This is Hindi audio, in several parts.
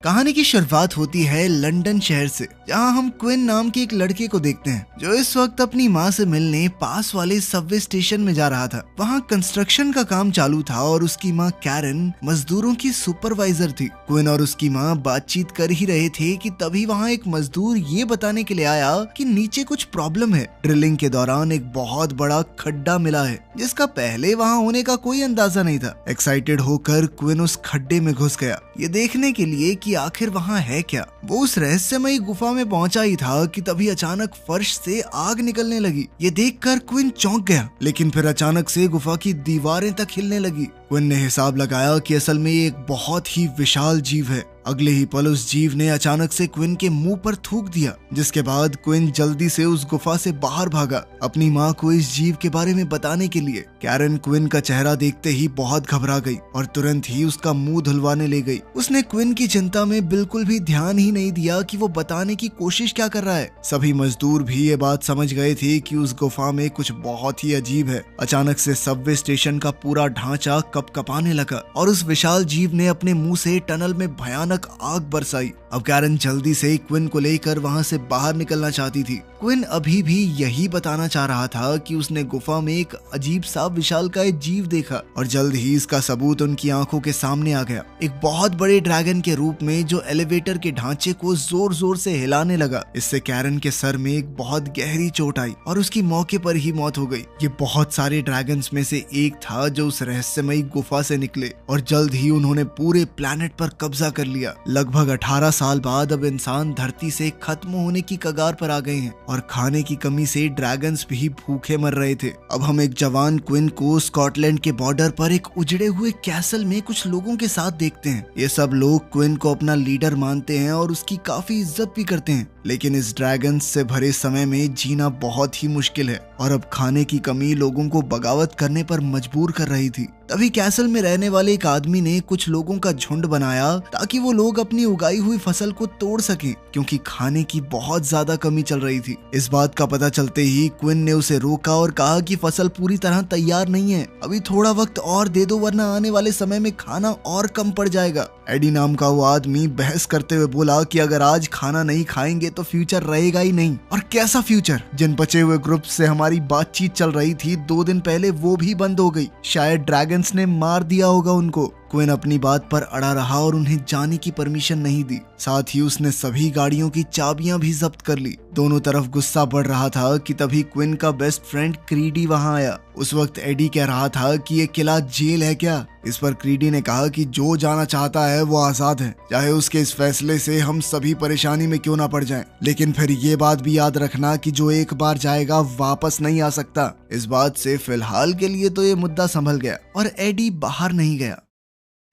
कहानी की शुरुआत होती है लंदन शहर से, जहां हम क्विन नाम के एक लड़के को देखते हैं जो इस वक्त अपनी माँ से मिलने पास वाले सबवे स्टेशन में जा रहा था। वहां कंस्ट्रक्शन का काम चालू था और उसकी माँ कैरन मजदूरों की सुपरवाइजर थी। क्विन और उसकी माँ बातचीत कर ही रहे थे कि तभी वहां एक मजदूर ये बताने के लिए आया कि नीचे कुछ प्रॉब्लम है। ड्रिलिंग के दौरान एक बहुत बड़ा खड्डा मिला है जिसका पहले वहां होने का कोई अंदाजा नहीं था। एक्साइटेड होकर क्विन उस खड्डे में घुस गया, ये देखने के लिए कि आखिर वहां है क्या। वो उस रहस्यमयी गुफा में पहुंचा ही था कि तभी अचानक फर्श से आग निकलने लगी। ये देखकर क्विन चौंक गया, लेकिन फिर अचानक से गुफा की दीवारें तक हिलने लगी। क्विन ने हिसाब लगाया कि असल में ये एक बहुत ही विशाल जीव है। अगले ही पल उस जीव ने अचानक से क्विन के मुंह पर थूक दिया, जिसके बाद क्विन जल्दी से उस गुफा से बाहर भागा अपनी माँ को इस जीव के बारे में बताने के लिए। कैरन क्विन का चेहरा देखते ही बहुत घबरा गई और तुरंत ही उसका मुंह धुलवाने ले गई। उसने क्विन की चिंता में बिल्कुल भी ध्यान ही नहीं दिया कि वो बताने की कोशिश क्या कर रहा है। सभी मजदूर भी ये बात समझ गए थे कि उस गुफा में कुछ बहुत ही अजीब है। अचानक से सबवे स्टेशन का पूरा ढांचा कपकपाने लगा और उस विशाल जीव ने अपने मुंह से टनल में भयानक आग बरसाई। अब कैरन जल्दी से क्विन को लेकर वहां से बाहर निकलना चाहती थी। क्विन अभी भी यही बताना चाह रहा था कि उसने गुफा में एक अजीब सा विशालकाय जीव देखा और जल्द ही इसका सबूत उनकी आंखों के सामने आ गया। एक बहुत बड़े ड्रैगन के रूप में जो एलिवेटर के ढांचे को जोर जोर से हिलाने लगा। इससे कैरन के सर में एक बहुत गहरी चोट आई और उसकी मौके पर ही मौत हो गई। ये बहुत सारे ड्रैगन्स में से एक था जो उस रहस्यमयी गुफा से निकले और जल्द ही उन्होंने पूरे प्लेनेट पर कब्जा कर लिया। लगभग 18 साल बाद अब इंसान धरती से खत्म होने की कगार पर आ गए हैं और खाने की कमी से ड्रैगन्स भी भूखे मर रहे थे। अब हम एक जवान क्विन को स्कॉटलैंड के बॉर्डर पर एक उजड़े हुए कैसल में कुछ लोगों के साथ देखते हैं। ये सब लोग क्विन को अपना लीडर मानते हैं और उसकी काफी इज्जत भी करते हैं, लेकिन इस ड्रैगन से भरे समय में जीना बहुत ही मुश्किल है और अब खाने की कमी लोगों को बगावत करने पर मजबूर कर रही थी। तभी कैसल में रहने वाले एक आदमी ने कुछ लोगों का झुंड बनाया ताकि वो लोग अपनी उगाई हुई फसल को तोड़ सकें, क्योंकि खाने की बहुत ज्यादा कमी चल रही थी। इस बात का पता चलते ही क्विन ने उसे रोका और कहा कि फसल पूरी तरह तैयार नहीं है, अभी थोड़ा वक्त और दे दो वरना आने वाले समय में खाना और कम पड़ जाएगा। एडी नाम का वो आदमी बहस करते हुए बोला कि अगर आज खाना नहीं खाएंगे तो फ्यूचर रहेगा ही नहीं। और कैसा फ्यूचर? जिन बचे हुए ग्रुप से हमारी बातचीत चल रही थी 2 दिन पहले वो भी बंद हो गई, शायद ड्रैगन्स ने मार दिया होगा उनको। क्विन अपनी बात पर अड़ा रहा और उन्हें जाने की परमिशन नहीं दी। साथ ही उसने सभी गाड़ियों की चाबियां भी जब्त कर ली। दोनों तरफ गुस्सा बढ़ रहा था कि तभी क्विन का बेस्ट फ्रेंड क्रीडी वहां आया। उस वक्त एडी कह रहा था कि ये किला जेल है क्या। इस पर क्रीडी ने कहा कि जो जाना चाहता है वो आजाद है, चाहे उसके इस फैसले से हम सभी परेशानी में क्यों ना पड़ जाएं। लेकिन फिर ये बात भी याद रखना कि जो एक बार जाएगा वापस नहीं आ सकता। इस बात से फिलहाल के लिए तो ये मुद्दा संभल गया और एडी बाहर नहीं गया।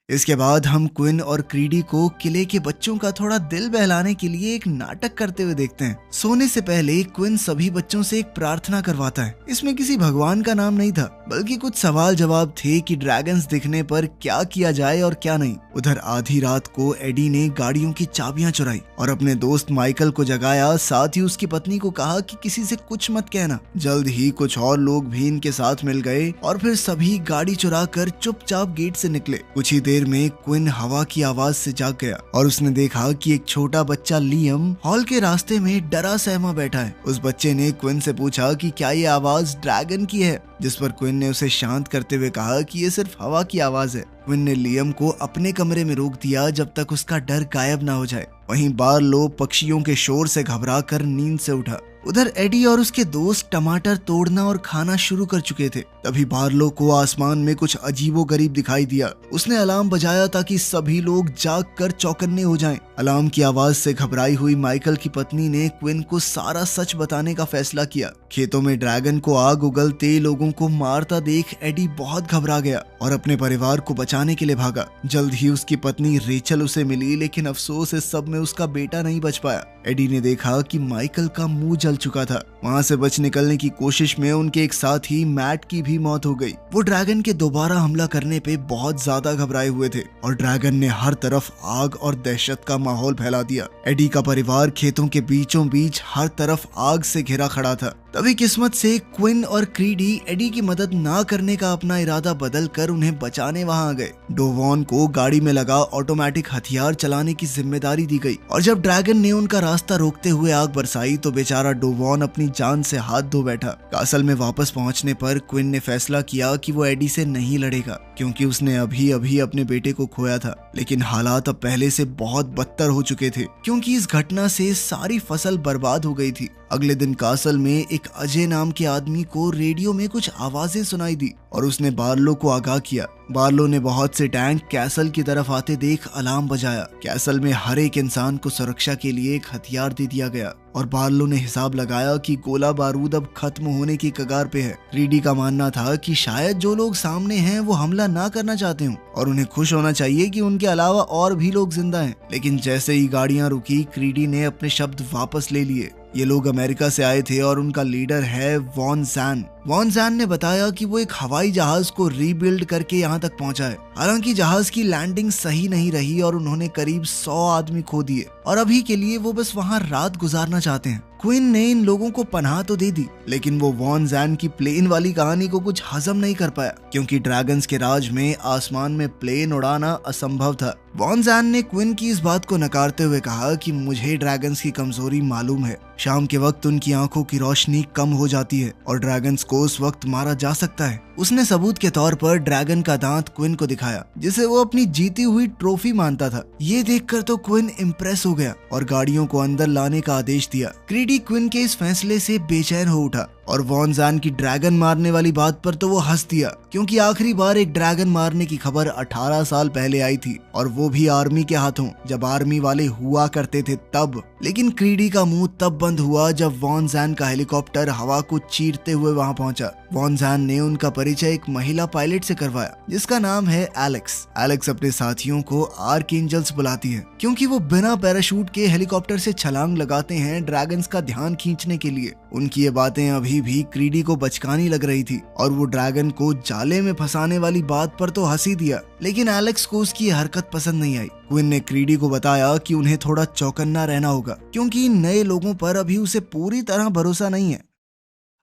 इसके बाद हम क्विन और क्रीडी को किले के बच्चों का थोड़ा दिल बहलाने के लिए एक नाटक करते हुए देखते हैं। सोने से पहले क्विन सभी बच्चों से एक प्रार्थना करवाता है। इसमें किसी भगवान का नाम नहीं था, बल्कि कुछ सवाल जवाब थे कि ड्रैगन्स दिखने पर क्या किया जाए और क्या नहीं। उधर आधी रात को एडी ने गाड़ियों की चाबियां चुराई और अपने दोस्त माइकल को जगाया। साथ ही उसकी पत्नी को कहा कि किसी से कुछ मत कहना। जल्द ही कुछ और लोग भी इनके साथ मिल गए और फिर सभी गाड़ी चुरा कर चुपचाप गेट से निकले। कुछ ही देर में क्विन हवा की आवाज से जाग गया और उसने देखा कि एक छोटा बच्चा लियम हॉल के रास्ते में डरा सहमा बैठा है। उस बच्चे ने क्विन से पूछा कि क्या ये आवाज ड्रैगन की है, जिस पर क्विन ने उसे शांत करते हुए कहा कि ये सिर्फ हवा की आवाज है। क्विन ने लियम को अपने कमरे में रोक दिया जब तक उसका डर गायब ना हो जाए। वहीं बार्लो पक्षियों के शोर से घबरा कर नींद से उठा। उधर एडी और उसके दोस्त टमाटर तोड़ना और खाना शुरू कर चुके थे। तभी बार्लो को आसमान में कुछ अजीबोगरीब दिखाई दिया। उसने अलार्म बजाया ताकि सभी लोग जाग कर चौकन्ने हो जाएं। अलार्म की आवाज से घबराई हुई माइकल की पत्नी ने क्विन को सारा सच बताने का फैसला किया। खेतों में ड्रैगन को आग उगलते लोगों को मारता देख एडी बहुत घबरा गया और अपने परिवार को बचाने के लिए भागा। जल्द ही उसकी पत्नी रेचल उसे मिली, लेकिन अफसोस इस सब में उसका बेटा नहीं बच पाया। एडी ने देखा कि माइकल का मुंह जल ढल चुका था। वहाँ से बच निकलने की कोशिश में उनके एक साथी मैट की भी मौत हो गई। वो ड्रैगन के दोबारा हमला करने पे बहुत ज्यादा घबराए हुए थे और ड्रैगन ने हर तरफ आग और दहशत का माहौल फैला दिया। एडी का परिवार खेतों के बीचों बीच हर तरफ आग से घिरा खड़ा था। तभी किस्मत से क्विन और क्रीडी एडी की मदद ना करने का अपना इरादा बदल कर उन्हें बचाने वहां आ गए। डोवॉन को गाड़ी में लगा ऑटोमेटिक हथियार चलाने की जिम्मेदारी दी गई और जब ड्रैगन ने उनका रास्ता रोकते हुए आग बरसाई तो बेचारा डोवॉन अपनी जान से हाथ धो बैठा। कासल में वापस पहुंचने पर क्विन ने फैसला किया कि वो एडी से नहीं लड़ेगा क्योंकि उसने अभी अभी अपने बेटे को खोया था। लेकिन हालात अब पहले से बहुत बदतर हो चुके थे क्योंकि इस घटना से सारी फसल बर्बाद हो गई थी। अगले दिन कासल में एक अजय नाम के आदमी को रेडियो में कुछ आवाजें सुनाई दी और उसने बार्लो को आगाह किया। बार्लो ने बहुत से टैंक कैसल की तरफ आते देख अलार्म बजाया। कैसल में हर एक इंसान को सुरक्षा के लिए एक हथियार दे दिया गया और बार्लो ने हिसाब लगाया कि गोला बारूद अब खत्म होने की कगार पे है। क्रीडी का मानना था कि शायद जो लोग सामने हैं वो हमला ना करना चाहते हों और उन्हें खुश होना चाहिए कि उनके अलावा और भी लोग जिंदा हैं। लेकिन जैसे ही गाड़ियां रुकी क्रीडी ने अपने शब्द वापस ले लिए। ये लोग अमेरिका से आए थे और उनका लीडर है वॉन जैन। वॉन जैन ने बताया कि वो एक हवाई जहाज को रीबिल्ड करके यहाँ तक पहुंचा है। हालांकि जहाज की लैंडिंग सही नहीं रही और उन्होंने करीब 100 आदमी खो दिए और अभी के लिए वो बस वहाँ रात गुजारना चाहते हैं। क्विन ने इन लोगों को पनाह तो दे दी लेकिन वो वॉन जैन की प्लेन वाली कहानी को कुछ हजम नहीं कर पाया क्योंकि ड्रैगन्स के राज में आसमान में प्लेन उड़ाना असंभव था। वॉन जैन ने क्विन की इस बात को नकारते हुए कहा कि मुझे ड्रैगन्स की कमजोरी मालूम है। शाम के वक्त उनकी आंखों की रोशनी कम हो जाती है और ड्रैगन्स को उस वक्त मारा जा सकता है। उसने सबूत के तौर पर ड्रैगन का दांत क्विन को दिखाया जिसे वो अपनी जीती हुई ट्रॉफी मानता था। ये देखकर तो क्विन इम्प्रेस हो गया और गाड़ियों को अंदर लाने का आदेश दिया। क्रीडी क्विन के इस फैसले से बेचैन हो उठा और वॉन जैन की ड्रैगन मारने वाली बात पर तो वो हंस दिया क्योंकि आखिरी बार एक ड्रैगन मारने की खबर 18 साल पहले आई थी और वो भी आर्मी के हाथों, जब आर्मी वाले हुआ करते थे तब। लेकिन क्रीडी का मुंह तब बंद हुआ जब वॉन जैन का हेलीकॉप्टर हवा को चीरते हुए वहां पहुंचा। वॉन जैन ने उनका परिचय एक महिला पायलट से करवाया जिसका नाम है एलेक्स। एलेक्स अपने साथियों को आर्कएंजल्स बुलाती है क्योंकि वो बिना पैराशूट के हेलीकॉप्टर से छलांग लगाते हैं ड्रैगन्स का ध्यान खींचने के लिए। उनकी ये बातें अभी भी क्रीडी को बचकानी लग रही थी और वो ड्रैगन को जाले में फंसाने वाली बात पर तो हंसी दिया लेकिन एलेक्स को उसकी हरकत पसंद नहीं आई। क्विन ने क्रीडी को बताया कि उन्हें थोड़ा चौकन्ना रहना होगा क्योंकि नए लोगों पर अभी उसे पूरी तरह भरोसा नहीं है।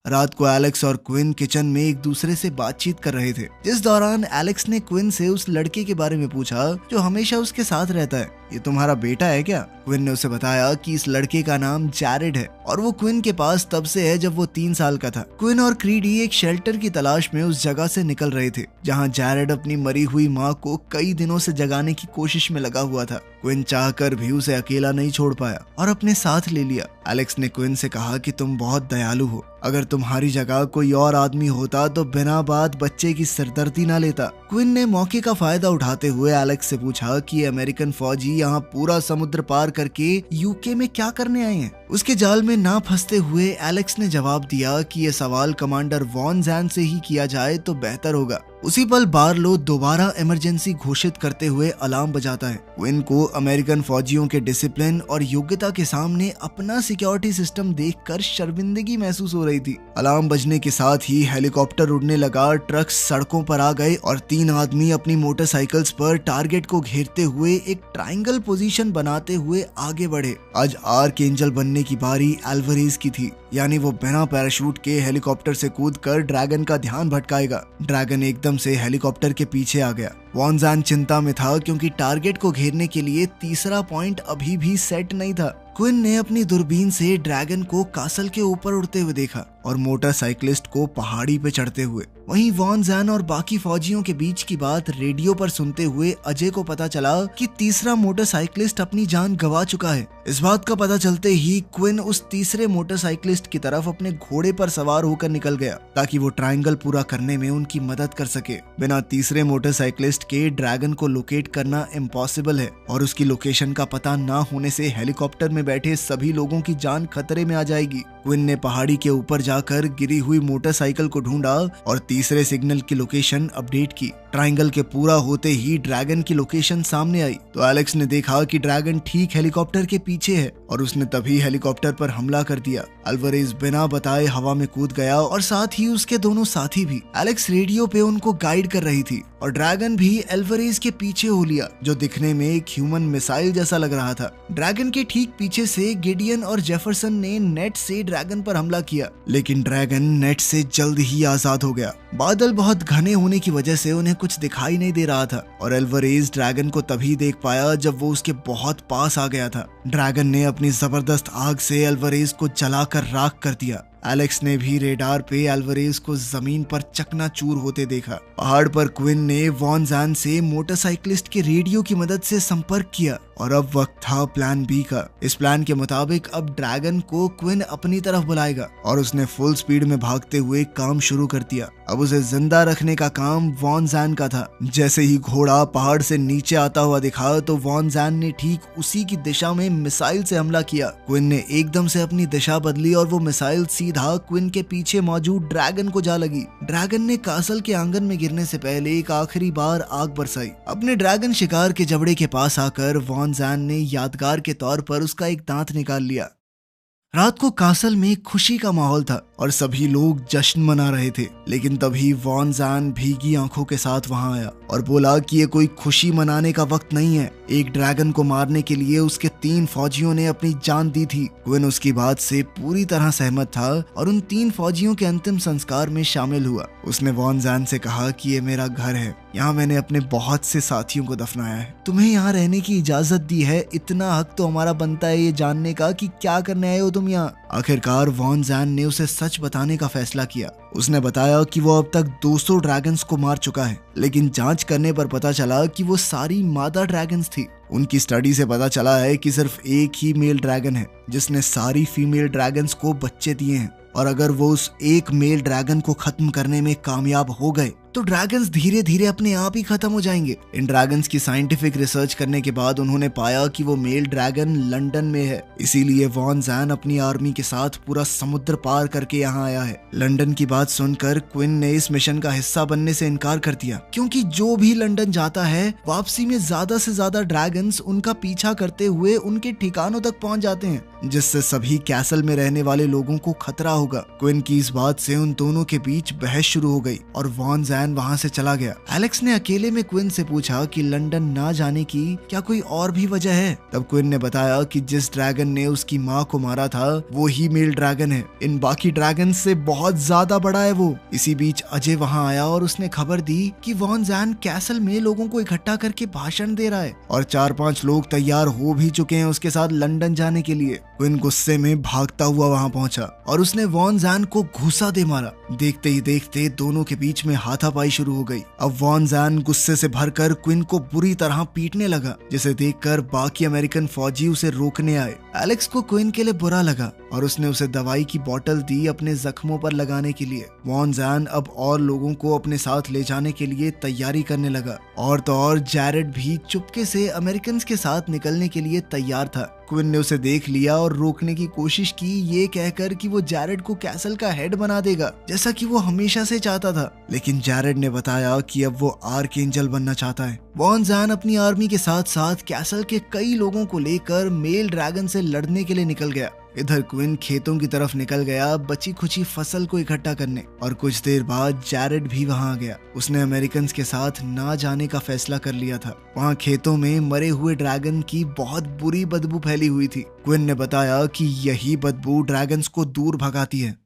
रात को एलेक्स और क्विन किचन में एक दूसरे से बातचीत कर रहे थे जिस दौरान एलेक्स ने क्विन से उस लड़के के बारे में पूछा जो हमेशा उसके साथ रहता है। ये तुम्हारा बेटा है क्या? क्विन ने उसे बताया कि इस लड़के का नाम जैरेड है और वो क्विन के पास तब से है जब वो 3 साल का था। क्विन और क्रीडी एक शेल्टर की तलाश में उस जगह से निकल रहे थे जहां जैरेड अपनी मरी हुई माँ को कई दिनों से जगाने की कोशिश में लगा हुआ था। क्विन चाहकर भी उसे अकेला नहीं छोड़ पाया और अपने साथ ले लिया। एलेक्स ने क्विन से कहा कि तुम बहुत दयालु हो, अगर तुम्हारी जगह कोई और आदमी होता तो बिना बात बच्चे की सिरदर्दी ना लेता। क्विन ने मौके का फायदा उठाते हुए एलेक्स से पूछा कि अमेरिकन फौजी यहाँ पूरा समुद्र पार करके यूके में क्या करने आए हैं। उसके जाल में ना फंसते हुए एलेक्स ने जवाब दिया कि यह सवाल कमांडर वॉन जैन से ही किया जाए तो बेहतर होगा। उसी पल बार्लो दोबारा इमरजेंसी घोषित करते हुए अलार्म बजाता है। क्विन को अमेरिकन फौजियों के डिसिप्लिन और योग्यता के सामने अपना सिक्योरिटी सिस्टम देखकर शर्मिंदगी महसूस हो रही थी। अलार्म बजने के साथ ही हेलीकॉप्टर उड़ने लगा, ट्रक्स सड़कों पर आ गए और 3 आदमी अपनी मोटरसाइकिल्स पर टारगेट को घेरते हुए एक ट्रायंगल पोजीशन बनाते हुए आगे बढ़े। आज आर्कएंजल बनने की बारी एल्वरेज की थी, यानी वो बिना पैराशूट के हेलीकॉप्टर से कूदकर ड्रैगन का ध्यान भटकाएगा। ड्रैगन एकदम से हेलीकॉप्टर के पीछे आ गया। वॉन जैन चिंता में था क्योंकि टारगेट को घेरने के लिए तीसरा पॉइंट अभी भी सेट नहीं था। क्विन ने अपनी दूरबीन से ड्रैगन को कासल के ऊपर उड़ते हुए देखा और मोटरसाइकिलिस्ट को पहाड़ी पे चढ़ते हुए। वहीं वॉन जैन और बाकी फौजियों के बीच की बात रेडियो पर सुनते हुए अजय को पता चला कि तीसरा मोटरसाइकिलिस्ट अपनी जान गंवा चुका है। इस बात का पता चलते ही क्विन उस तीसरे मोटरसाइकिलिस्ट की तरफ अपने घोड़े पर सवार होकर निकल गया ताकि वो ट्रायंगल पूरा करने में उनकी मदद कर सके। बिना तीसरे मोटरसाइकिलिस्ट के ड्रैगन को लोकेट करना इम्पॉसिबल है और उसकी लोकेशन का पता ना होने से हेलीकॉप्टर में बैठे सभी लोगों की जान खतरे में आ जाएगी। क्विन ने पहाड़ी के ऊपर जाकर गिरी हुई मोटरसाइकिल को ढूंढा और तीसरे सिग्नल की लोकेशन अपडेट की। ट्रायंगल के पूरा होते ही ड्रैगन की लोकेशन सामने आई तो एलेक्स ने देखा कि ड्रैगन ठीक हेलीकॉप्टर के पीछे है और उसने तभी हेलीकॉप्टर पर हमला कर दिया। अल्वारेज बिना बताए हवा में कूद गया और साथ ही उसके दोनों साथी भी। एलेक्स रेडियो पे उनको गाइड कर रही थी और ड्रैगन भी अल्वारेज के पीछे हो लिया, जो दिखने में एक ह्यूमन मिसाइल जैसा लग रहा था। ड्रैगन के ठीक पीछे से गिडियन और जेफरसन ने नेट से ड्रैगन पर हमला किया, लेकिन ड्रैगन नेट से जल्द ही आजाद हो गया। बादल बहुत घने होने की वजह से उन्हें कुछ दिखाई नहीं दे रहा था और अल्वारेज ड्रैगन को तभी देख पाया जब वो उसके बहुत पास आ गया था। ड्रैगन ने अपनी जबरदस्त आग से अल्वारेज को जलाकर राख कर दिया। एलेक्स ने भी रेडार पे अल्वारेज को जमीन पर चकनाचूर होते देखा। पहाड़ पर क्विन ने वॉन जैन से मोटरसाइकिलिस्ट के रेडियो की मदद से संपर्क किया और अब वक्त था प्लान बी का। इस प्लान के मुताबिक अब ड्रैगन को क्विन अपनी तरफ बुलाएगा और उसने फुल स्पीड में भागते हुए काम शुरू कर दिया। अब उसे जिंदा रखने का काम वॉन जैन का था। जैसे ही घोड़ा पहाड़ से नीचे आता हुआ दिखा तो वॉन जैन ने ठीक उसी की दिशा में मिसाइल से हमला किया। क्विन ने एकदम से अपनी दिशा बदली और वो मिसाइल सीधा क्विन के पीछे मौजूद ड्रैगन को जा लगी। ड्रैगन ने कासल के आंगन में गिरने से पहले एक आखिरी बार आग बरसाई। अपने ड्रैगन शिकार के जबड़े के पास आकर वॉन जैन ने यादगार के तौर पर उसका एक दांत निकाल लिया। रात को कासल में खुशी का माहौल था और सभी लोग जश्न मना रहे थे, लेकिन तभी वॉन जैन भीगी आंखों के साथ वहां आया और बोला कि ये कोई खुशी मनाने का वक्त नहीं है। एक ड्रैगन को मारने के लिए उसके 3 फौजियों ने अपनी जान दी थी। क्विन उसकी बात से पूरी तरह सहमत था और उन 3 फौजियों के अंतिम संस्कार में शामिल हुआ। उसने वॉन जैन से कहा कि ये मेरा घर है, यहाँ मैंने अपने बहुत से साथियों को दफनाया है। तुम्हें यहाँ रहने की इजाजत दी है, इतना हक तो हमारा बनता है ये जानने का कि क्या करने आए हो तुम यहाँ। आखिरकार वॉन जैन ने उसे सच बताने का फैसला किया। उसने बताया कि वो अब तक 200 ड्रैगन्स को मार चुका है, लेकिन जांच करने पर पता चला कि वो सारी मादा ड्रैगन्स थी। उनकी स्टडी से पता चला है कि सिर्फ एक ही मेल ड्रैगन है जिसने सारी फीमेल ड्रैगन्स को बच्चे दिए हैं और अगर वो उस एक मेल ड्रैगन को खत्म करने में कामयाब हो गए तो ड्रैगन्स धीरे धीरे अपने आप ही खत्म हो जाएंगे। इन ड्रैगन्स की साइंटिफिक रिसर्च करने के बाद उन्होंने पाया कि वो मेल ड्रैगन लंदन में है, इसीलिए वॉन जैन अपनी आर्मी के साथ पूरा समुद्र पार करके यहाँ आया है। लंदन की बात सुनकर क्विन ने इस मिशन का हिस्सा बनने से इनकार कर दिया, क्योंकि जो भी लंदन जाता है वापसी में ज्यादा से ज्यादा ड्रैगन्स उनका पीछा करते हुए उनके ठिकानों तक पहुंच जाते हैं, जिससे सभी कैसल में रहने वाले लोगों को खतरा होगा। क्विन की इस बात से उन दोनों के बीच बहस शुरू हो गई और वॉन जैन वहां से चला गया। एलेक्स ने अकेले में क्विन से पूछा कि लंदन ना जाने की क्या कोई और भी वजह है। तब क्विन ने बताया कि जिस ड्रैगन ने उसकी माँ को मारा था वो ही मेल ड्रैगन है, इन बाकी ड्रैगन से बहुत ज्यादा बड़ा है वो। इसी बीच अजय वहां आया और उसने खबर दी कि वॉन जैन कैसल में लोगों को इकट्ठा करके भाषण दे रहा है और 4-5 लोग तैयार हो भी चुके हैं उसके साथ लंदन जाने के लिए। क्विन गुस्से में भागता हुआ वहां पहुंचा और उसने वॉन जैन को घूसा दे मारा। देखते ही देखते दोनों के बीच में हाथापाई शुरू हो गई। अब वॉन जैन गुस्से से भरकर क्विन को बुरी तरह पीटने लगा, जिसे देखकर बाकी अमेरिकन फौजी उसे रोकने आए। एलेक्स को क्विन के लिए बुरा लगा और उसने उसे दवाई की बोतल दी अपने जख्मों पर लगाने के लिए। वॉन जैन अब और लोगों को अपने साथ ले जाने के लिए तैयारी करने लगा और तो और जैरेड भी चुपके से अमेरिकन के साथ निकलने के लिए तैयार था। क्विन ने उसे देख लिया और रोकने की कोशिश की, ये कहकर कि वो जैरेड को कैसल का हेड बना देगा, जैसा कि वो हमेशा से चाहता था। लेकिन जैरेड ने बताया कि अब वो आर्कएंजल बनना चाहता है। वॉन जैन अपनी आर्मी के साथ साथ कैसल के कई लोगों को लेकर मेल ड्रैगन से लड़ने के लिए निकल गया। इधर क्विन खेतों की तरफ निकल गया बची खुची फसल को इकट्ठा करने और कुछ देर बाद जैरेड भी वहां आ गया। उसने अमेरिकन के साथ ना जाने का फैसला कर लिया था। वहां खेतों में मरे हुए ड्रैगन की बहुत बुरी बदबू फैली हुई थी। क्विन ने बताया कि यही बदबू ड्रैगन्स को दूर भगाती है।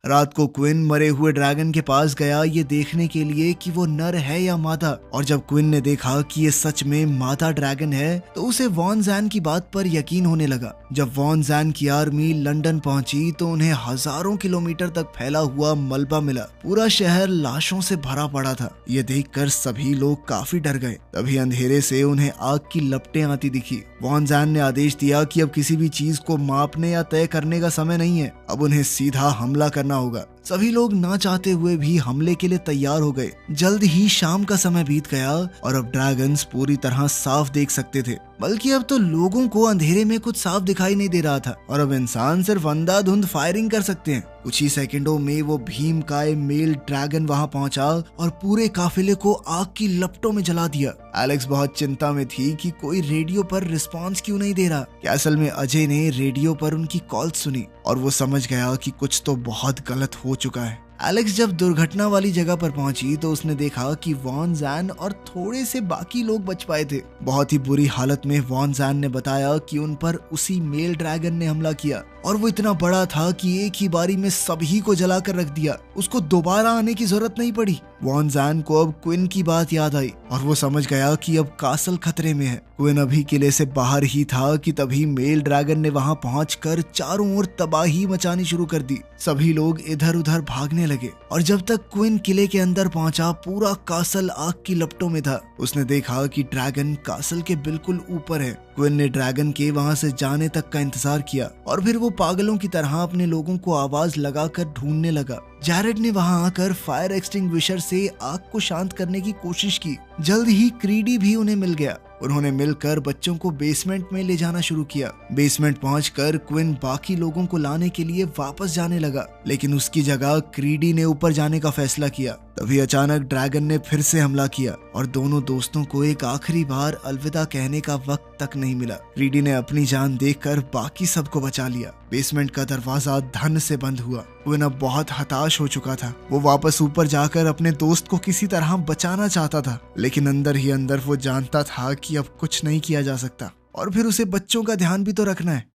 रात को क्विन मरे हुए ड्रैगन के पास गया ये देखने के लिए कि वो नर है या मादा, और जब क्विन ने देखा कि ये सच में मादा ड्रैगन है तो उसे वॉन जैन की बात पर यकीन होने लगा। जब वॉन जैन की आर्मी लंदन पहुंची तो उन्हें हजारों किलोमीटर तक फैला हुआ मलबा मिला। पूरा शहर लाशों से भरा पड़ा था। ये देखकर सभी लोग काफी डर गए। तभी अंधेरे से उन्हें आग की लपटें आती दिखी। वॉन जैन ने आदेश दिया कि अब किसी भी चीज को मापने या तय करने का समय नहीं है, अब उन्हें सीधा हमला करना होगा। सभी लोग ना चाहते हुए भी हमले के लिए तैयार हो गए। जल्द ही शाम का समय बीत गया और अब ड्रैगन्स पूरी तरह साफ देख सकते थे, बल्कि अब तो लोगों को अंधेरे में कुछ साफ दिखाई नहीं दे रहा था और अब इंसान सिर्फ अंधाधुंध फायरिंग कर सकते हैं। कुछ ही सेकंडों में वो भीमकाय मेल ड्रैगन वहां पहुंचा और पूरे काफिले को आग की लपटों में जला दिया। एलेक्स बहुत चिंता में थी कि कोई रेडियो पर रिस्पांस क्यों नहीं दे रहा। कैसल में अजय ने रेडियो पर उनकी कॉल सुनी और वो समझ गया कि कुछ तो बहुत गलत हो चुका है। एलेक्स जब दुर्घटना वाली जगह पर पहुंची तो उसने देखा कि वॉन जैन और थोड़े से बाकी लोग बच पाए थे। बहुत ही बुरी हालत में वॉन जैन ने बताया कि उन पर उसी मेल ड्रैगन ने हमला किया और वो इतना बड़ा था कि एक ही बारी में सभी को जलाकर रख दिया। उसको दोबारा आने की जरूरत नहीं पड़ी। वॉन जैन को अब क्विन की बात याद आई और वो समझ गया कि अब कासल खतरे में है। क्विन अभी किले से बाहर ही था कि तभी मेल ड्रैगन ने वहां पहुंचकर चारों ओर तबाही मचानी शुरू कर दी। सभी लोग इधर उधर भागने लगे और जब तक क्विन किले के अंदर पहुंचा पूरा कासल आग की लपटों में था। उसने देखा कि ड्रैगन कासल के बिल्कुल ऊपर है। क्विन ने ड्रैगन के वहां से जाने तक का इंतजार किया और फिर वो पागलों की तरह अपने लोगों को आवाज लगाकर ढूंढने लगा। जैरेड ने वहां आकर फायर एक्सटिंग्विशर से आग को शांत करने की कोशिश की। जल्द ही क्रीडी भी उन्हें मिल गया। उन्होंने मिलकर बच्चों को बेसमेंट में ले जाना शुरू किया। बेसमेंट पहुंचकर क्विन बाकी लोगों को लाने के लिए वापस जाने लगा, लेकिन उसकी जगह क्रीडी ने ऊपर जाने का फैसला किया। तभी अचानक ड्रैगन ने फिर से हमला किया और दोनों दोस्तों को एक आखिरी बार अलविदा कहने का वक्त तक नहीं मिला। क्रीडी ने अपनी जान देखकर बाकी सबको बचा लिया। बेसमेंट का दरवाजा धन से बंद हुआ। क्विन अब बहुत हताश हो चुका था। वो वापस ऊपर जाकर अपने दोस्त को किसी तरह बचाना चाहता था, लेकिन अंदर ही अंदर वो जानता था कि अब कुछ नहीं किया जा सकता और फिर उसे बच्चों का ध्यान भी तो रखना है।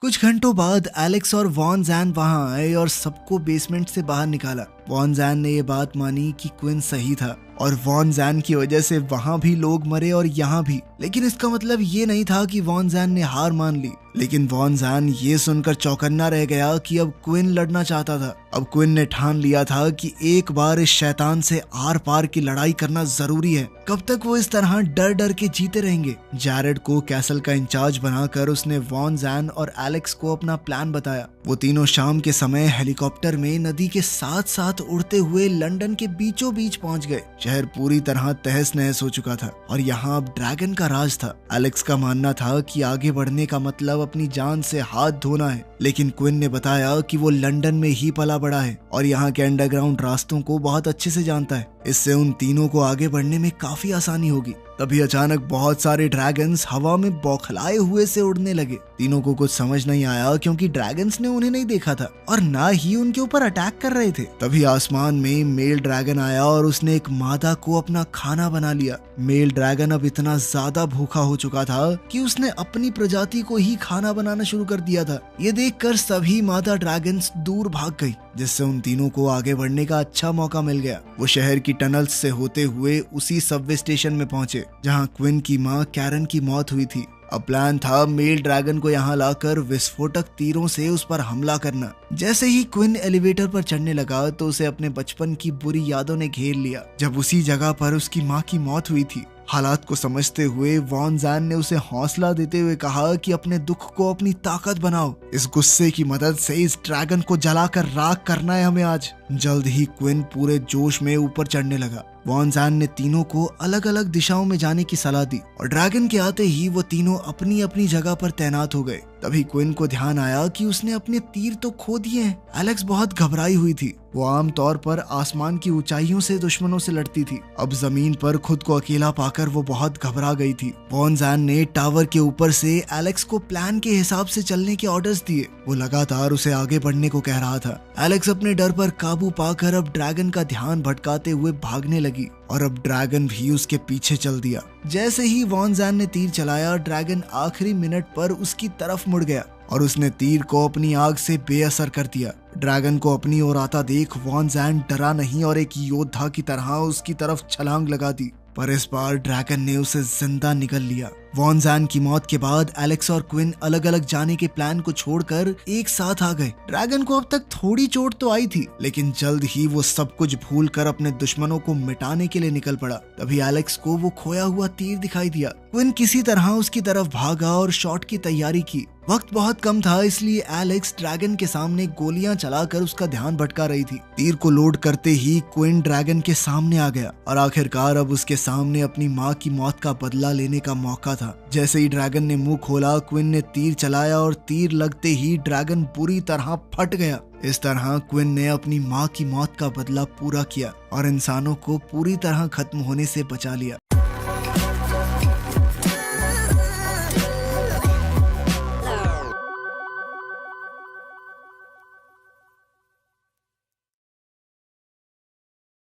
कुछ घंटों बाद एलेक्स और वॉन जैन वहां आए और सबको बेसमेंट से बाहर निकाला। वॉन जैन ने ये बात मानी कि क्विन सही था और वॉन जैन की वजह से वहां भी लोग मरे और यहाँ भी, लेकिन इसका मतलब ये नहीं था कि वॉन जैन ने हार मान ली। लेकिन वॉन जैन ये सुनकर चौकन्ना रह गया कि अब क्विन लड़ना चाहता था। अब क्विन ने ठान लिया था कि एक बार इस शैतान से आर पार की लड़ाई करना जरूरी है। कब तक वो इस तरह डर डर के जीते रहेंगे। जैरेड को कैसल का इंचार्ज बनाकर उसने वॉन जैन और एलेक्स को अपना प्लान बताया। वो तीनों शाम के समय हेलीकॉप्टर में नदी के साथ साथ उड़ते हुए लंदन के बीचों बीच पहुंच गए। शहर पूरी तरह तहस नहस हो चुका था और यहाँ अब ड्रैगन का राज था। एलेक्स का मानना था कि आगे बढ़ने का मतलब अपनी जान से हाथ धोना है, लेकिन क्विन ने बताया कि वो लंदन में ही पला बड़ा है और यहाँ के अंडरग्राउंड रास्तों को बहुत अच्छे से जानता है। इससे उन तीनों को आगे बढ़ने में काफी आसानी होगी। तभी अचानक बहुत सारे ड्रैगन्स हवा में बौखलाए हुए से उड़ने लगे। तीनों को कुछ समझ नहीं आया क्योंकि ड्रैगन्स ने उन्हें नहीं देखा था और ना ही उनके ऊपर अटैक कर रहे थे। तभी आसमान में मेल ड्रैगन आया और उसने एक मादा को अपना खाना बना लिया। मेल ड्रैगन अब इतना ज्यादा भूखा हो चुका था कि उसने अपनी प्रजाति को ही खाना बनाना शुरू कर दिया था। ये देखकर सभी मादा ड्रैगन्स दूर भाग गई, जिससे उन तीनों को आगे बढ़ने का अच्छा मौका मिल गया। वो शहर की टनल्स से होते हुए उसी सबवे स्टेशन में पहुंचे जहां क्विन की मां कैरन की मौत हुई थी। अब प्लान था मेल ड्रैगन को यहाँ लाकर विस्फोटक तीरों से उस पर हमला करना। जैसे ही क्विन एलिवेटर पर चढ़ने लगा तो उसे अपने बचपन की बुरी यादों ने घेर लिया, जब उसी जगह पर उसकी माँ की मौत हुई थी। हालात को समझते हुए वॉन जैन ने उसे हौसला देते हुए कहा कि अपने दुख को अपनी ताकत बनाओ। इस गुस्से की मदद से इस ड्रैगन को जलाकर राख करना है हमें आज। जल्द ही क्विन पूरे जोश में ऊपर चढ़ने लगा। वॉन जैन ने तीनों को अलग अलग दिशाओं में जाने की सलाह दी और ड्रैगन के आते ही वो तीनों अपनी अपनी जगह पर तैनात हो गए। तभी क्विन को ध्यान आया कि उसने अपने तीर तो खो दिए हैं। एलेक्स बहुत घबराई हुई थी। वो आमतौर पर आसमान की ऊंचाइयों से दुश्मनों से लड़ती थी। अब जमीन पर खुद को अकेला पाकर वो बहुत घबरा गई थी। वॉन जैन ने टावर के ऊपर से एलेक्स को प्लान के हिसाब से चलने के ऑर्डर्स दिए। वो लगातार उसे आगे बढ़ने को कह रहा था। एलेक्स अपने डर पर काबू पाकर अब ड्रैगन का ध्यान भटकाते हुए भागने लगी और अब ड्रैगन भी उसके पीछे चल दिया। जैसे ही वॉन जैन ने तीर चलाया, ड्रैगन आखिरी मिनट पर उसकी तरफ मुड़ गया और उसने तीर को अपनी आग से बेअसर कर दिया। ड्रैगन को अपनी ओर आता देख वॉन जैन डरा नहीं और एक योद्धा की तरह उसकी तरफ छलांग लगा दी, पर इस बार ड्रैगन ने उसे जिंदा निगल लिया। वॉन जैन की मौत के बाद एलेक्स और क्विन अलग अलग जाने के प्लान को छोड़कर एक साथ आ गए। ड्रैगन को अब तक थोड़ी चोट तो आई थी, लेकिन जल्द ही वो सब कुछ भूलकर अपने दुश्मनों को मिटाने के लिए निकल पड़ा। तभी एलेक्स को वो खोया हुआ तीर दिखाई दिया। क्विन किसी तरह उसकी तरफ भागा और शॉट की तैयारी की। वक्त बहुत कम था, इसलिए एलेक्स ड्रैगन के सामने गोलियां चलाकर उसका ध्यान भटका रही थी। तीर को लोड करते ही क्विन ड्रैगन के सामने आ गया और आखिरकार अब उसके सामने अपनी माँ की मौत का बदला लेने का मौका था। जैसे ही ड्रैगन ने मुंह खोला, क्विन ने तीर चलाया और तीर लगते ही ड्रैगन बुरी तरह फट गया। इस तरह क्विन ने अपनी माँ की मौत का बदला पूरा किया और इंसानों को पूरी तरह खत्म होने से बचा लिया।